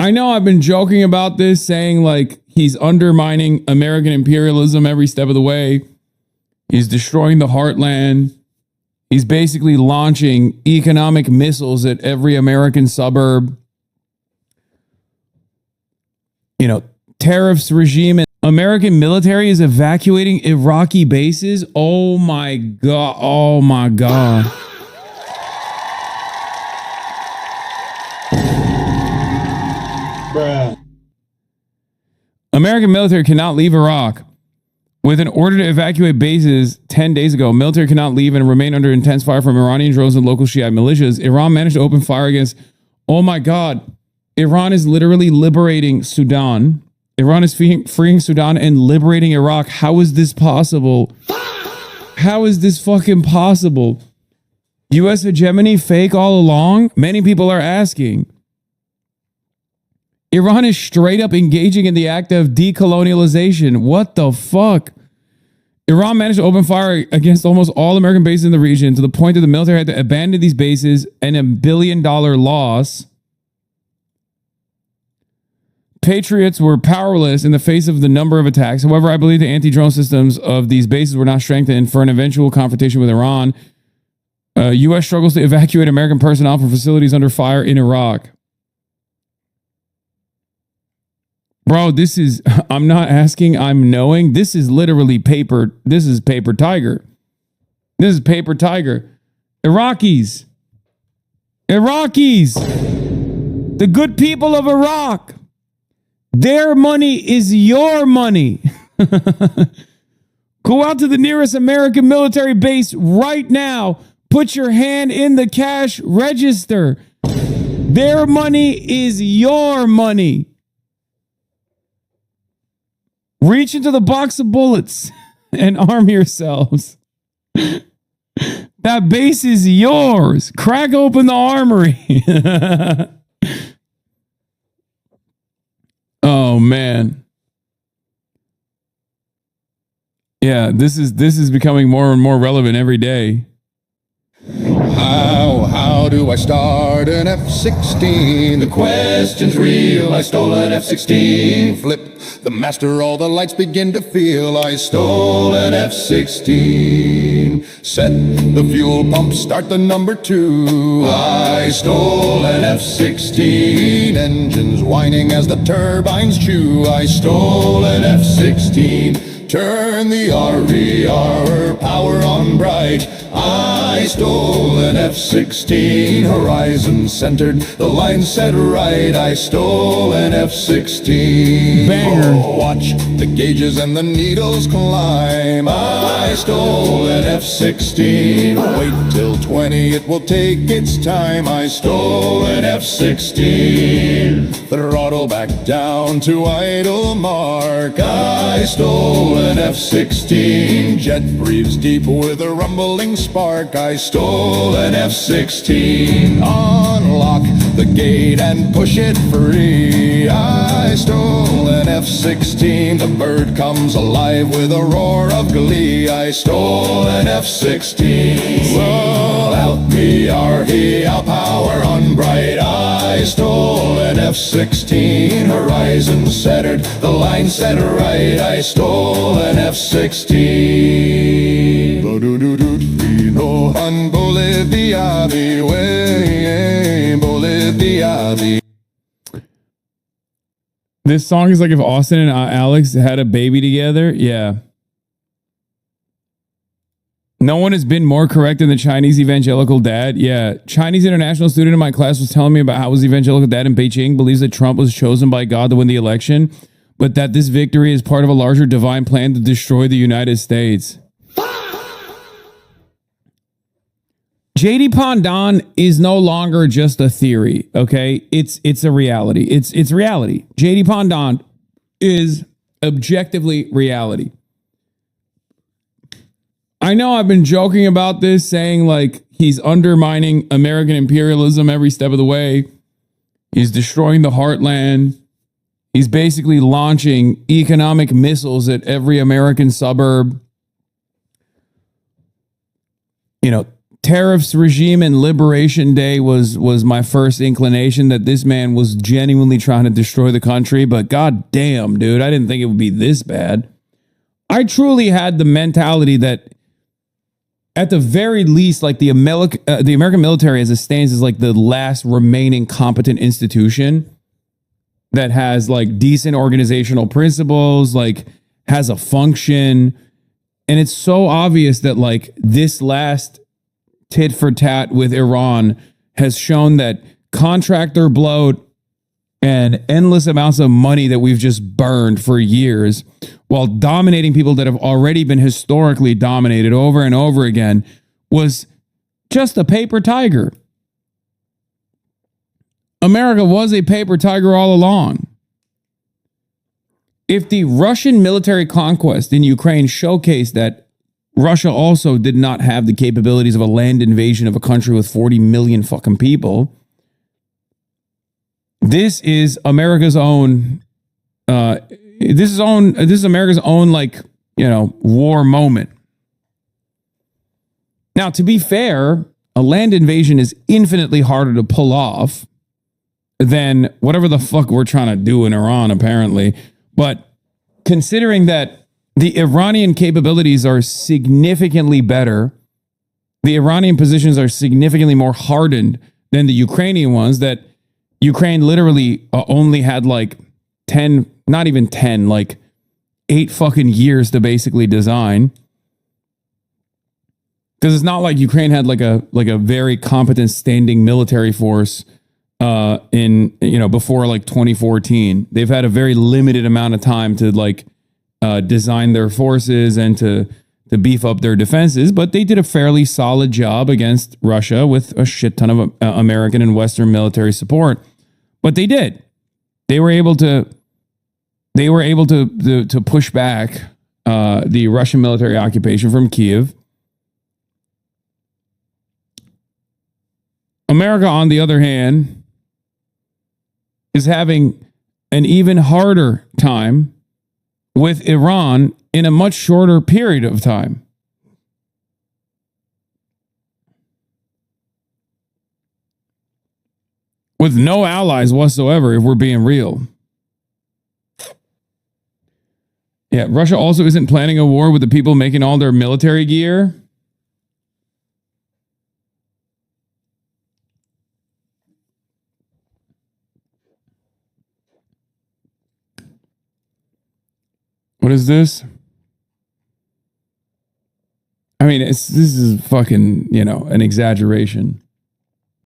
I know I've been joking about this, saying like he's undermining American imperialism every step of the way. He's destroying the heartland. He's basically launching economic missiles at every American suburb. You know, tariffs regime. And American military is evacuating Iraqi bases. Oh my God. Oh my God. Bruh. American military cannot leave Iraq. With an order to evacuate bases 10 days ago, military cannot leave and remain under intense fire from Iranian drones and local Shiite militias. Iran managed to open fire against, oh my God, Iran is literally liberating Sudan. Iran is freeing Sudan and liberating Iraq. How is this possible? How is this fucking possible? U.S. hegemony fake all along? Many people are asking. Iran is straight up engaging in the act of decolonialization. What the fuck? Iran managed to open fire against almost all American bases in the region to the point that the military had to abandon these bases and $1 billion loss. Patriots were powerless in the face of the number of attacks. However, I believe the anti-drone systems of these bases were not strengthened for an eventual confrontation with Iran. U.S. struggles to evacuate American personnel from facilities under fire in Iraq. Bro, this is, I'm not asking, I'm knowing. This is literally paper. This is paper tiger. This is paper tiger. Iraqis. The good people of Iraq. Their money is your money. Go out to the nearest American military base right now. Put your hand in the cash register. Their money is your money. Reach into the box of bullets and arm yourselves. That base is yours. Crack open the armory. Oh man. Yeah, this is becoming more and more relevant every day. How do I start an F-16? The question's real. I stole an F-16. Flip the master, all the lights begin to feel. I stole an F-16. Set the fuel pump, start the number 2. I stole an F-16. Engines whining as the turbines chew. I stole an F-16. Turn the RVR power on bright. I stole an F-16. Horizon centered, the line set right. I stole an F-16. Banger. Oh, watch the gauges and the needles climb. I stole an F-16. Wait till 20, it will take its time. I stole an F-16. Throttle back down to idle mark. I stole an F-16. Jet breathes deep with a rumbling spark. I stole an F-16. Unlock the gate and push it free. I stole an F-16. The bird comes alive with a roar of glee. I stole an F-16. Roll out the RE, our power on bright. I stole an F-16. Horizon centered, the line set right. I stole an F-16. This song is like if Austin and Alex had a baby together. Yeah. No one has been more correct than the Chinese evangelical dad. Yeah. Chinese international student in my class was telling me about how his evangelical dad in Beijing believes that Trump was chosen by God to win the election, but that this victory is part of a larger divine plan to destroy the United States. JD Pandon is no longer just a theory, okay? It's a reality. It's reality. JD Pandon is objectively reality. I know I've been joking about this, saying like he's undermining American imperialism every step of the way. He's destroying the heartland. He's basically launching economic missiles at every American suburb. You know, tariffs regime and Liberation Day was my first inclination that this man was genuinely trying to destroy the country. But god damn, dude, I didn't think it would be this bad. I truly had the mentality that at the very least, like the American military as it stands is like the last remaining competent institution that has like decent organizational principles, like has a function. And it's so obvious that like this last tit for tat with Iran has shown that contractor bloat and endless amounts of money that we've just burned for years while dominating people that have already been historically dominated over and over again was just a paper tiger. America was a paper tiger all along. If the Russian military conquest in Ukraine showcased that Russia also did not have the capabilities of a land invasion of a country with 40 million fucking people, this is America's own this is America's own, like, you know, war moment. Now, to be fair, a land invasion is infinitely harder to pull off than whatever the fuck we're trying to do in Iran, apparently. But considering that the Iranian capabilities are significantly better, the Iranian positions are significantly more hardened than the Ukrainian ones, that Ukraine literally only had like 10, not even 10, like 8 fucking years to basically design. Because it's not like Ukraine had like a very competent standing military force in, you know, before like 2014. They've had a very limited amount of time to like design their forces and to beef up their defenses, but they did a fairly solid job against Russia with a shit ton of American and Western military support. But they did. They were able to push back the Russian military occupation from Kiev. America, on the other hand, is having an even harder time with Iran in a much shorter period of time. With no allies whatsoever, if we're being real. Yeah, Russia also isn't planning a war with the people making all their military gear. What is this? I mean, this is fucking, you know, an exaggeration.